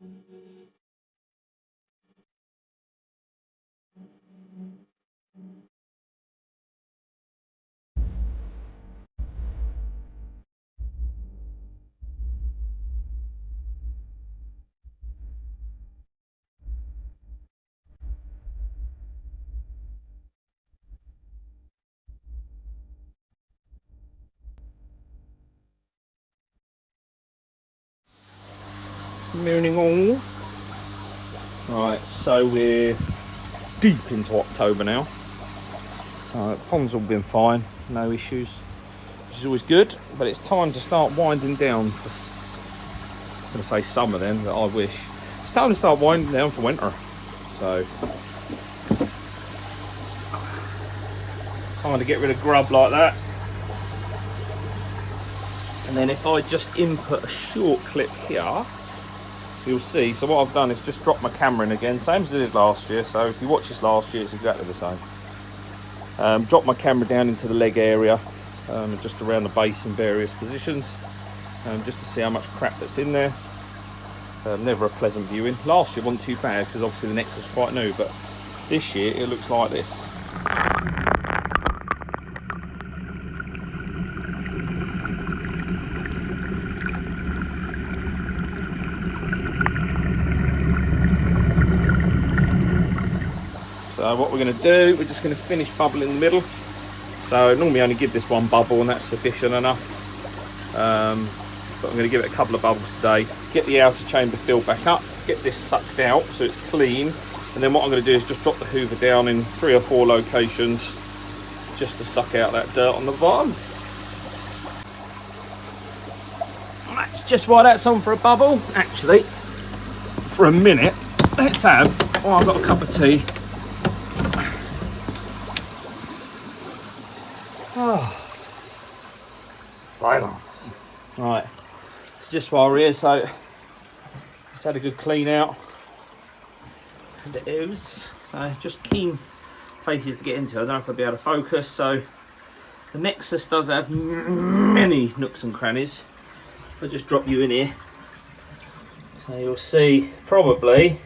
Morning all. Right, so we're deep into October now. So the pond's all been fine, no issues, which is always good. But it's time to start winding down for, I'm going to say summer then, but I wish. It's time to start winding down for winter. So time to get rid of grub like that. And then if I just input a short clip here, you'll see. So what I've done is just drop my camera in again, same as I did last year. So if you watch this last year, it's exactly the same. Drop my camera down into the leg area, just around the base in various positions, just to see how much crap that's in there. Never a pleasant viewing. Last year wasn't too bad because obviously the Nexus was quite new, but this year it looks like this. So what we're going to do, we're just going to finish bubble in the middle. So normally I only give this one bubble and that's sufficient enough. But I'm going to give it a couple of bubbles today. Get the outer chamber filled back up, get this sucked out so it's clean. And then what I'm going to do is just drop the hoover down in 3 or 4 locations just to suck out that dirt on the bottom. That's just why that's on for a bubble. Actually, for a minute, let's have, oh, I've got a cup of tea. Oh, silence. Right, so just while we're here, so just had a good clean out and the ooze. So just keen places to get into. I don't know if I'll be able to focus. So the Nexus does have many nooks and crannies. I'll just drop you in here. So you'll see probably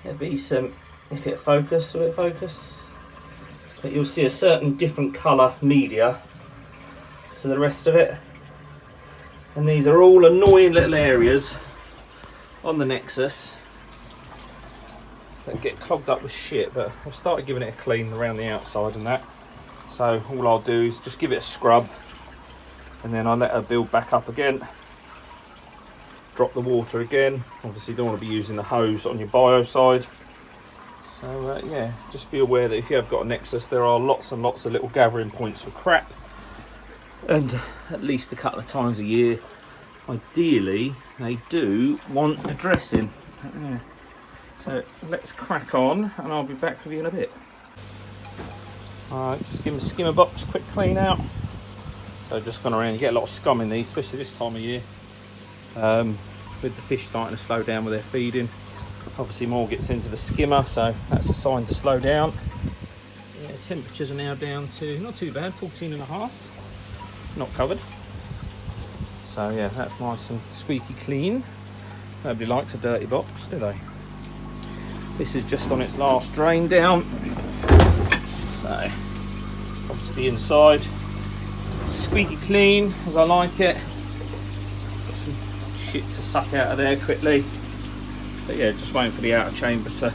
there'll be some, if it focus, will it focus? But you'll see a certain different colour media to the rest of it. And these are all annoying little areas on the Nexus that get clogged up with shit, but I've started giving it a clean around the outside and that. So all I'll do is just give it a scrub and then I'll let her build back up again. Drop the water again. Obviously you don't want to be using the hose on your bio side. So yeah, just be aware that if you have got a Nexus, there are lots and lots of little gathering points for crap. And at least a couple of times a year, ideally, they do want addressing. Yeah. So let's crack on and I'll be back with you in a bit. Alright, just give them a skimmer box, quick clean out. So just gone around, you get a lot of scum in these, especially this time of year. With the fish starting to slow down with their feeding. Obviously more gets into the skimmer, so that's a sign to slow down. Yeah, temperatures are now down to, not too bad, 14.5. Not covered. So yeah, that's nice and squeaky clean. Nobody likes a dirty box, do they? This is just on its last drain down. So, obviously the inside, squeaky clean as I like it. Got some shit to suck out of there quickly. But yeah, just waiting for the outer chamber to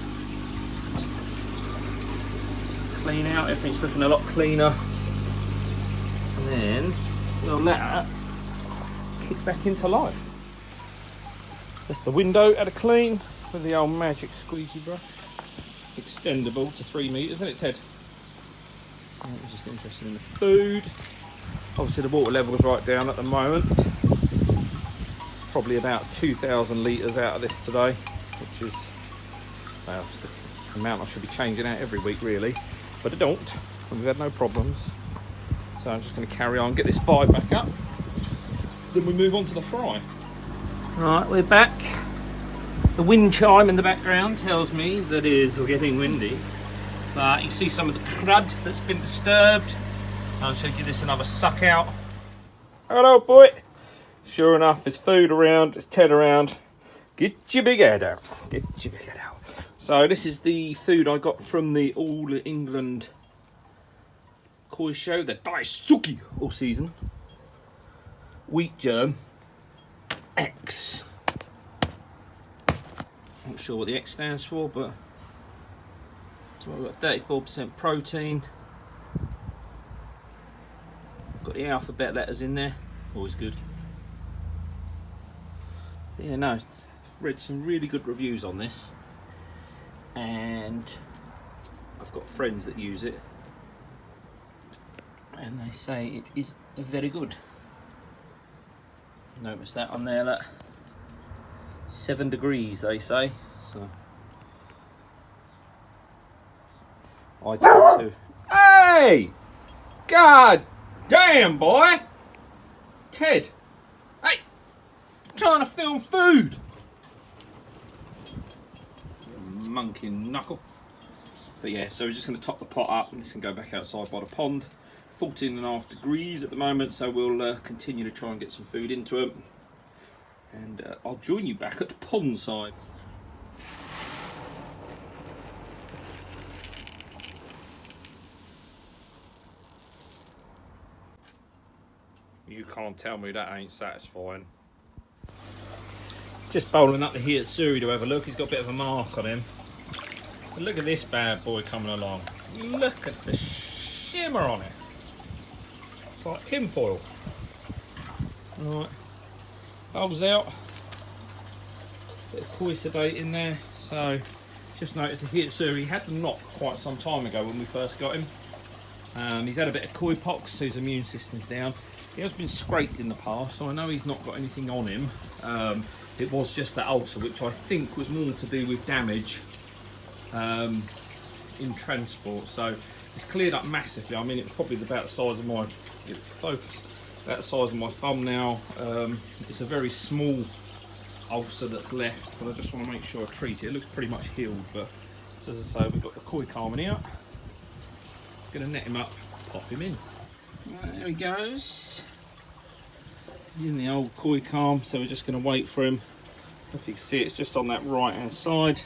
clean out. Everything's looking a lot cleaner. And then we'll let that kick back into life. That's the window at a clean with the old magic squeegee brush. Extendable to 3 meters, isn't it, Ted? I'm just interested in the food. Obviously the water level is right down at the moment. Probably about 2,000 litres out of this today, which is, well, it's the amount I should be changing out every week really, but I don't, and we've had no problems. So I'm just going to carry on, get this vibe back up, then we move on to the fry. Right, we're back. The wind chime in the background tells me that it is getting windy, but you can see some of the crud that's been disturbed. So I'm just going to give this another suck out. Hello boy! Sure enough, there's food around, there's Ted around. Get your big head out. Get your big head out. So this is the food I got from the All England Koi Show, the Daisuke all season. Wheat germ X. Not sure what the X stands for, but so we've got 34% protein. Got the alphabet letters in there, always good. Yeah, no, I've read some really good reviews on this, and I've got friends that use it, and they say it is very good. Notice that on there, look. 7 degrees they say, so I tend to. Hey! God damn, boy! Ted! Hey! I'm trying to film food! Monkey knuckle. But yeah, so we're just going to top the pot up and this can go back outside by the pond. 14.5 degrees at the moment, so we'll continue to try and get some food into it. And I'll join you back at the pond side. You can't tell me that ain't satisfying. Just bowling up the Hi-Utsuri to have a look. He's got a bit of a mark on him. But look at this bad boy coming along. Look at the shimmer on it. It's like tin foil. Alright. Bowls out. Bit of koi sedate in there. So, just noticed the Hi-Utsuri had the knock quite some time ago when we first got him. He's had a bit of koi pox, so his immune system's down. He has been scraped in the past, so I know he's not got anything on him. It was just that ulcer, which I think was more to do with damage in transport. So it's cleared up massively. I mean, it was probably about the size of my focus, about the size of my thumb now. It's a very small ulcer that's left, but I just want to make sure I treat it. It looks pretty much healed, but as I say, we've got the koi carmine here. Going to net him up, pop him in. Right, there he goes. He's in the old koi calm, so we're just going to wait for him. If you can see, it's just on that right hand side.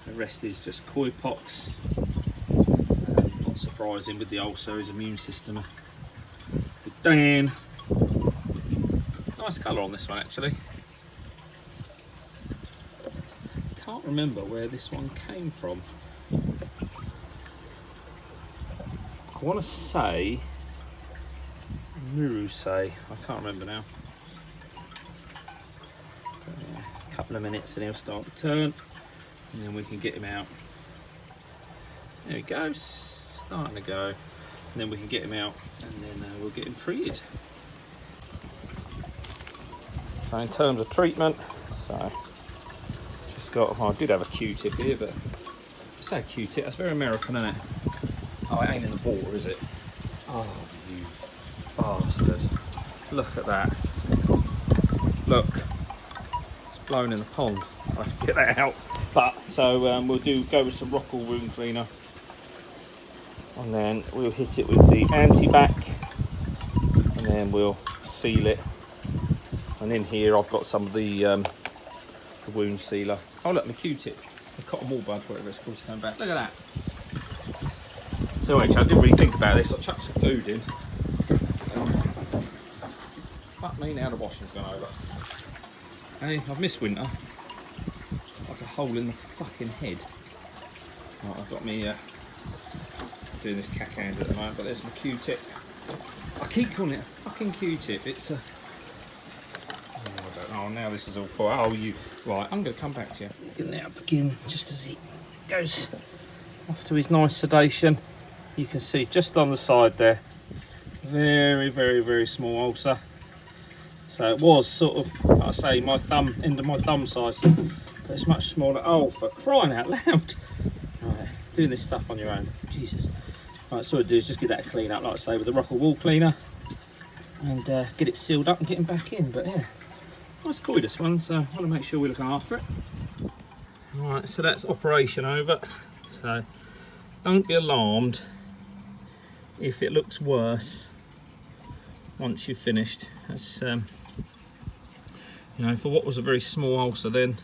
The rest is just koi pox. Not surprising with the ulcer, his immune system. Good Dan. Nice colour on this one actually. Can't remember where this one came from. I want to say Murusei, I can't remember now. A couple of minutes and he'll start to turn, and then we can get him out. There he goes, starting to go, and then we can get him out, and then we'll get him treated. So in terms of treatment, so just got, well, I did have a Q-tip here, but I say Q-tip, that's very American, isn't it? Oh, it ain't in the water, is it? Oh, you bastard. Look at that. Look. Blown in the pond. I have to get that out. But, so we'll go with some Rockall wound cleaner. And then we'll hit it with the anti-bac. And then we'll seal it. And in here I've got some of the wound sealer. Oh look, my Q-tip. The cotton wool bud, whatever it's called, to come back. Look at that. So actually, I didn't really think about this. I chucked some food in. Fuck me, now the washing's gone over. Hey, I've missed winter. Like a hole in the fucking head. Right, I've got me doing this cack-hand at the moment, but there's my Q-tip. I keep calling it a fucking Q-tip. It's a... Oh, now this is all for... Oh, you... Right, I'm going to come back to you. You can now begin, just as he goes off to his nice sedation. You can see just on the side there, very, very, very small ulcer. So it was sort of, like I say, my thumb, end of my thumb size, but it's much smaller. Oh, for crying out loud. Right, doing this stuff on your own, Jesus. Right, so what I do is just give that a clean up, like I say, with the Rockall wool cleaner, and get it sealed up and get him back in. But yeah, nice koi this one, so I want to make sure we look after it. Right, so that's operation over. So don't be alarmed if it looks worse once you've finished. That's You know, for what was a very small ulcer then,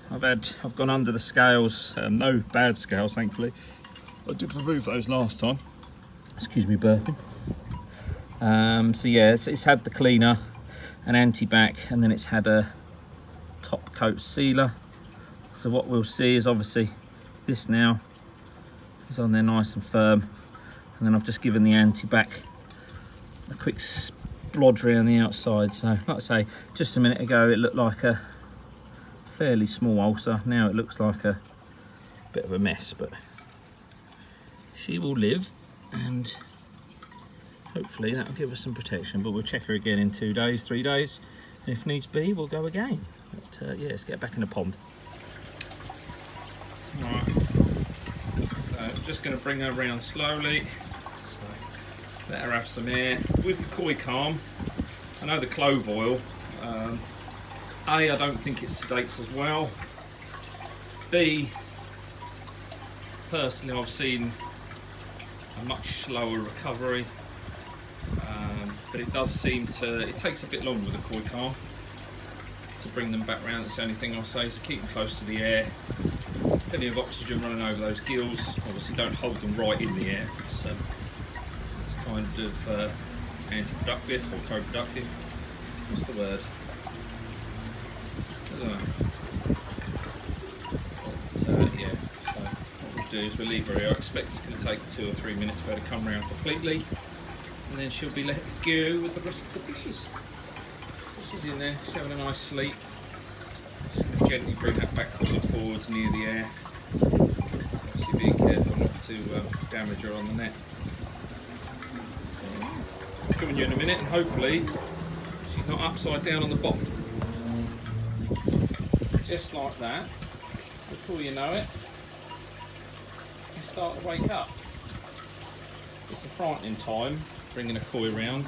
I've gone under the scales, no bad scales thankfully. I did remove those last time. Excuse me burping. So yeah, it's had the cleaner, an anti-bac, and then it's had a top coat sealer. So what we'll see is obviously this now is on there nice and firm, and then I've just given the anti-bac a quick splodge around the outside. So like I say, just a minute ago it looked like a fairly small ulcer. Now it looks like a bit of a mess, but she will live, and hopefully that'll give us some protection. But we'll check her again in 2 days, 3 days, and if needs be we'll go again. But yeah, let's get back in the pond. Right, so I'm just going to bring her around slowly, so let her have some air with the koi calm. I know the clove oil, I don't think it sedates as well. B, personally I've seen a much slower recovery, but it does seem to, it takes a bit longer with the koi calm to bring them back round. That's the only thing I'll say, is to keep them close to the air, plenty of oxygen running over those gills. Obviously don't hold them right in the air, it's kind of anti-productive or co-productive, what's the word? So yeah, so what we'll do is we'll leave her here. I expect it's going to take 2 or 3 minutes for her to come around completely, and then she'll be let go with the rest of the fishes. She's in there, she's having a nice sleep. Just going to gently bring that backwards and forwards near the air. Obviously being careful not to damage her on the net. Coming you in a minute, and hopefully she's not upside down on the bottom. Just like that, before you know it, you start to wake up. It's a frightening time bringing a koi round.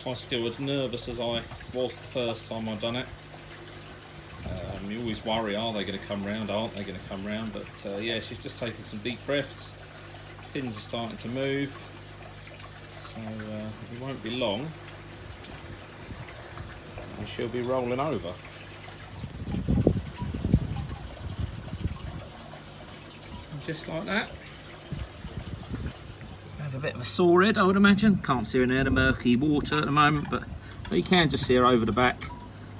I'm still as nervous as I was the first time I done it. You always worry, are they going to come round, aren't they going to come round? But yeah, she's just taking some deep breaths. Fins are starting to move, so it won't be long and she'll be rolling over. Just like that. Have a bit of a sore head, I would imagine. Can't see her in there, the murky water at the moment, but you can just see her over the back.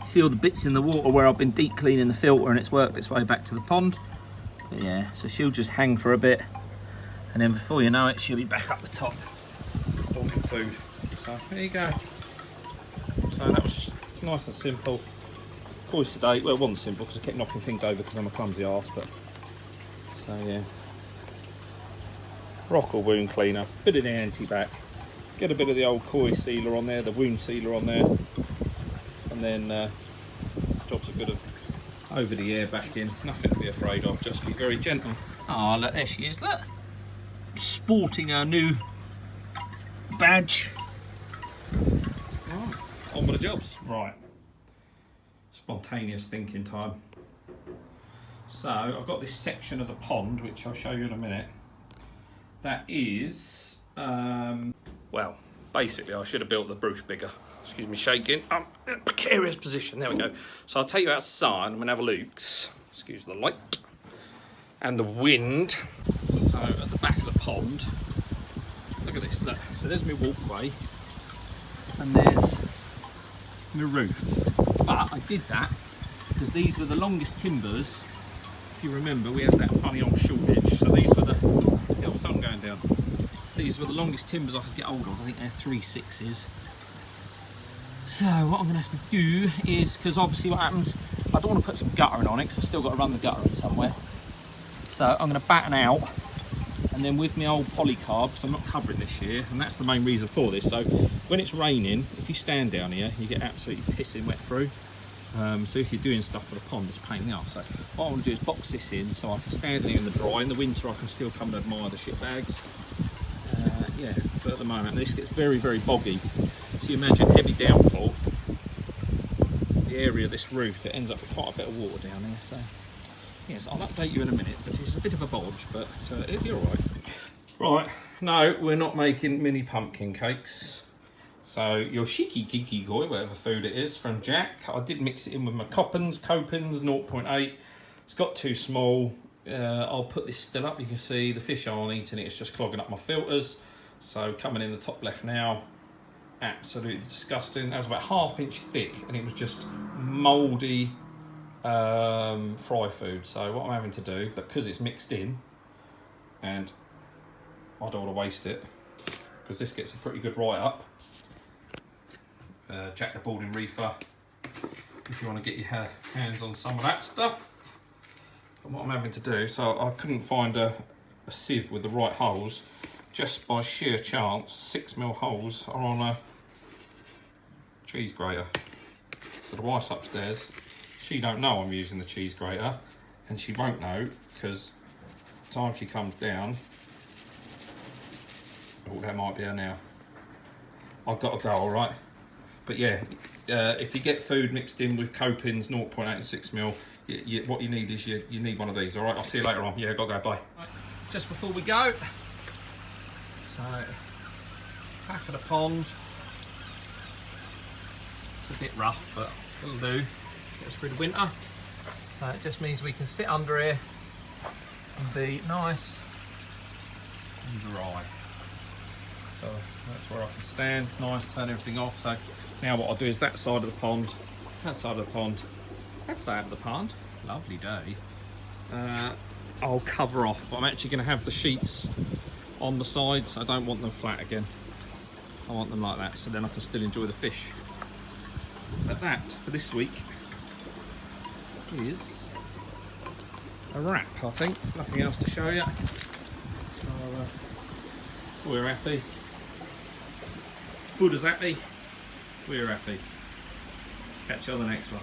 See all the bits in the water where I've been deep cleaning the filter, and it's worked its way back to the pond. But yeah, so she'll just hang for a bit, and then before you know it, she'll be back up the top wanting food. So there you go. So that was nice and simple. Koi sedate. Well, it wasn't simple because I kept knocking things over because I'm a clumsy arse, but so yeah. Rock or wound cleaner, bit of the anti-bac, get a bit of the old koi sealer on there, the wound sealer on there, and then drops a bit of over the air back in. Nothing to be afraid of, just be very gentle. Ah, look, there she is, look. Sporting her new badge. Right, on with the jobs. Right, spontaneous thinking time. So I've got this section of the pond, which I'll show you in a minute. That is, well, basically I should have built the brush bigger. Excuse me shaking, I'm in a precarious position, there we go. So I'll take you outside, I'm gonna have a look. Excuse the light and the wind. So at the back of the pond, look at this, look. So there's my walkway and there's my roof. But I did that because these were the longest timbers. If you remember, we had that funny old shortage, so these were the sun going down. These were the longest timbers I could get hold of. I think they're 3/6s. So what I'm going to have to do is, because obviously what happens, I don't want to put some guttering on it because I've still got to run the guttering somewhere. So I'm going to batten out, and then with my old polycarb, because I'm not covering this year, and that's the main reason for this. So when it's raining, if you stand down here, you get absolutely pissing wet through. So if you're doing stuff for the pond, it's a pain in the arse. So what I want to do is box this in so I can stand here in the dry. In the winter I can still come and admire the shit bags. Yeah, but at the moment this gets very, very boggy. So you imagine heavy downfall, the area of this roof, it ends up with quite a bit of water down there. So yes, I'll update you in a minute, but it's a bit of a bodge, but it'll be alright. Right, no, we're not making mini pumpkin cakes. So your shiki kiki goi, whatever food it is from Jack, I did mix it in with my Copins 0.8. It's got too small. I'll put this still up. You can see the fish aren't eating it. It's just clogging up my filters. So coming in the top left now, absolutely disgusting. That was about 1/2 inch thick, and it was just mouldy fry food. So what I'm having to do, because it's mixed in, and I don't want to waste it, because this gets a pretty good write up. Jack the Balding Reefer, if you want to get your hands on some of that stuff. And what I'm having to do, so I couldn't find a sieve with the right holes. Just by sheer chance, 6mm holes are on a cheese grater. So the wife's upstairs. She don't know I'm using the cheese grater, and she won't know because the time she comes down, oh, that might be her now. I've got to go, all right. But yeah, if you get food mixed in with Copins 0.8 and 6mm, what you need is you need one of these. All right, I'll see you later on. Yeah, gotta go. Bye. Right, just before we go, so back of the pond. It's a bit rough, but it'll do. Get us through the winter. So it just means we can sit under here and be nice and dry. So that's where I can stand. It's nice, turn everything off. So now what I'll do is that side of the pond, that side of the pond, that side of the pond, lovely day, I'll cover off. But I'm actually going to have the sheets on the sides. I don't want them flat again. I want them like that, so then I can still enjoy the fish. But that, for this week, is a wrap, I think. There's nothing else to show you. So we're happy. Buddha's happy. We're happy. Catch you on the next one.